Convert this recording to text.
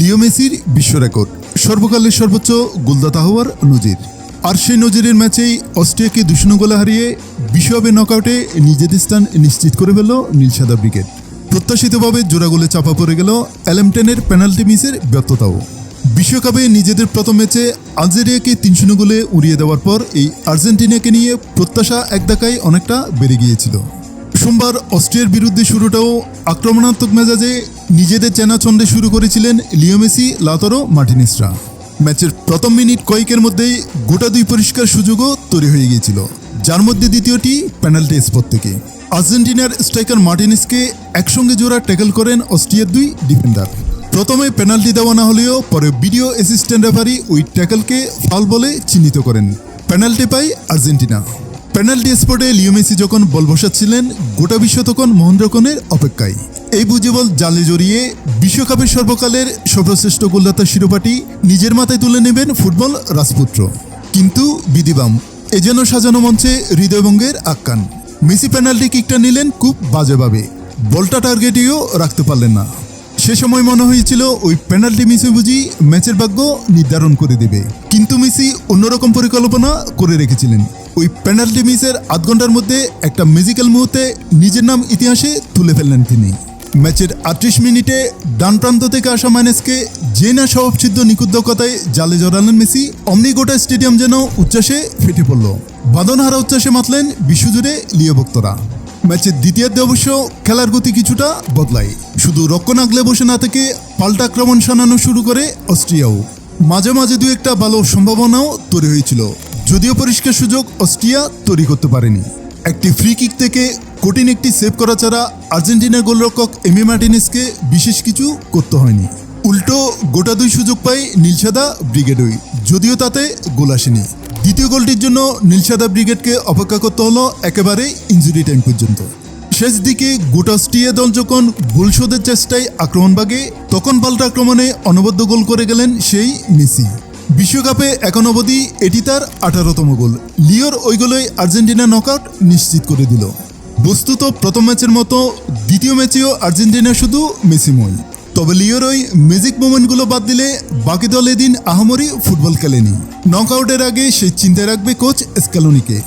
লিও মেসির বিশ্ব রেকর্ড, সর্বকালের সর্বোচ্চ গোলদাতা হওয়ার নজির। আর সেই নজিরের ম্যাচেই অস্ট্রিয়াকে 2-0 গোলে হারিয়ে বিশ্বকাপের নকআউটে নিজেদের স্থান নিশ্চিত করে ফেলল নীল সাদা ব্রিগেড। প্রত্যাশিতভাবে জোড়া গোলে চাপা পড়ে গেল অ্যালেমটেনের পেনাল্টি মিসের ব্যর্থতাও। বিশ্বকাপে নিজেদের প্রথম ম্যাচে আলজেরিয়াকে 3-0 গোলে উড়িয়ে দেওয়ার পর এই আর্জেন্টিনাকে নিয়ে প্রত্যাশা এক ধাক্কায় অনেকটা বেড়ে গিয়েছিল। সোমবার অস্ট্রিয়ার বিরুদ্ধে শুরুটাও আক্রমণাত্মক মেজাজে নিজেদের চেনা ছন্দে শুরু করেছিলেন লিও মেসি, লাউতারো মার্টিনেজরা। ম্যাচের প্রথম মিনিট কয়েকের মধ্যেই গোটা 2 পরিষ্কার সুযোগও তৈরি হয়ে গিয়েছিল, যার মধ্যে দ্বিতীয়টি পেনাল্টি স্পট থেকে। আর্জেন্টিনার স্ট্রাইকার মার্টিনেজকে একসঙ্গে জোড়া ট্যাকল করেন অস্ট্রিয়ার 2 ডিফেন্ডার। প্রথমে পেনাল্টি দেওয়া না হলেও পরে ভিডিও অ্যাসিস্ট্যান্ট রেফারি ওই ট্যাকলকে ফাউল বলে চিহ্নিত করেন। পেনাল্টি পায় আর্জেন্টিনা। পেনাল্টি স্পটে লিও মেসি যখন বল বসাচ্ছিলেন, গোটা বিশ্ব তখন মহেন্দ্রক্ষণের অপেক্ষায়। এই বুঝে বল জালে জড়িয়ে বিশ্বকাপের সর্বকালের সর্বশ্রেষ্ঠ গোলদাতার শিরোপাটি নিজের মাথায় তুলে নেবেন ফুটবল রাজপুত্র। কিন্তু বিধিবাম, এজন্য সাজানো মঞ্চে হৃদয়ভঙ্গের আখ্যান। মেসি পেনাল্টি কিকটা নিলেন খুব বাজেভাবে, বলটা টার্গেটেও রাখতে পারলেন না। সে সময় মনে হয়েছিল ওই পেনাল্টি মিসে বুঝি ম্যাচের ভাগ্য নির্ধারণ করে দেবে, কিন্তু মেসি অন্যরকম পরিকল্পনা করে রেখেছিলেন। ওই পেনাল্টি মিসের আধ ঘন্টার মধ্যে একটা ম্যাজিক্যাল মুহূর্তে নিজের নাম ইতিহাসে তুলে ফেললেন তিনি। ম্যাচের 38 মিনিটে ডান প্রান্ত থেকে আসা মাইনেসকে যে না স্বভাবসিদ্ধ নিখুঁত দক্ষতায় জালে জড়ালেন মেসি, অমনি গোটা স্টেডিয়াম যেন উচ্ছ্বাসে ফেটে পড়ল। বাঁধনহারা উচ্ছ্বাসে মাতলেন বিশ্বজুড়ে লিও ভক্তরা। ম্যাচের দ্বিতীয়ার্ধে অবশ্য খেলার গতি কিছুটা বদলায়। শুধু রক্ষণ আগলে বসে না থেকে পাল্টা আক্রমণ শানানো শুরু করে অস্ট্রিয়াও। মাঝে মাঝে 2-1টা ভালো সম্ভাবনাও তৈরি হয়েছিল, যদিও পরিষ্কার সুযোগ অস্ট্রিয়া তৈরি করতে পারেনি। একটি ফ্রি কিক থেকে কঠিন একটি সেভ করা ছাড়া আর্জেন্টিনার গোলরক্ষক এমি মার্টিনেজকে বিশেষ কিছু করতে হয়নি। উল্টো গোটা 2 সুযোগ পায় নীলসাদা ব্রিগেডই, যদিও তাতে গোল আসেনি। দ্বিতীয় গোলটির জন্য নীলসাদা ব্রিগেডকে অপেক্ষা করতে হলো একেবারে ইনজুরি টাইম পর্যন্ত। শেষ দিকে গোটা অস্ট্রিয়া দল যখন গোল শোধের চেষ্টায় আক্রমণ ভাগে, তখন পাল্টা আক্রমণে অনবদ্য গোল করে গেলেন সেই মেসি। বিশ্বকাপে এখন অবধি এটি তার 18তম গোল। লিওর ওই গোলেই আর্জেন্টিনা নকআউট নিশ্চিত করে দিল। বস্তুত প্রথম ম্যাচের মতো দ্বিতীয় ম্যাচেও আর্জেন্টিনা শুধু মেসিময়। তবে লিওর ওই ম্যাজিক মোমেন্টগুলো বাদ দিলে বাকি দল এদিন আহামরি ফুটবল খেলেনি। নকআউটের আগে সেই চিন্তায় রাখবে কোচ স্ক্যালোনিকে।